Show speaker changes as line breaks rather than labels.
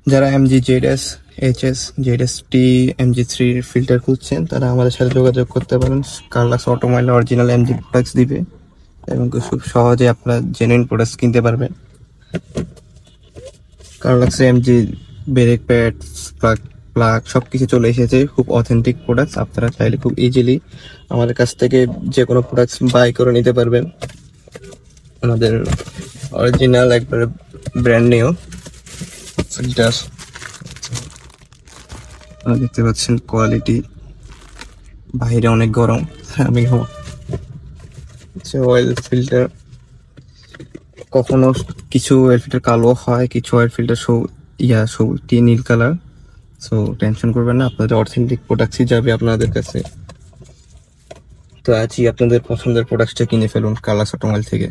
যারা MG ZS, HS, ZS T, MG3 filter খুঁজছেন তারা আমাদের সাথে যোগাযোগ করতে পারেন। Carlux automobile original MG products দিবে এবং খুব সহজে আপনারা জেনুইন প্রোডাক্টস কিনতে পারবেন। Carlux MG brake pad, plug plug সবকিছু চলে এসেছে, খুব অথেন্টিক প্রোডাক্টস। আপনারা চাইলে খুব ইজিলি আমাদের কাছ থেকে যে কোনো প্রোডাক্টস বাই করে নিতে পারবেন। আমাদের অরিজিনাল একবারে ব্র্যান্ড নিউ ফিল্টার দেখতে পাচ্ছেন, কোয়ালিটি। বাইরে অনেক গরম, আমি অয়েল ফিল্টার। কখনো কিছু অয়েল ফিল্টার কালো হয়, কিছু অয়েল ফিল্টার নীল কালার। সো টেনশন করবেন না, আপনাদের অথেন্টিক প্রোডাক্টসই যাবে আপনাদের কাছে। তো আজই আপনাদের পছন্দের প্রোডাক্টটা কিনে ফেলুন কার্লাক্স অটোমোবাইল থেকে।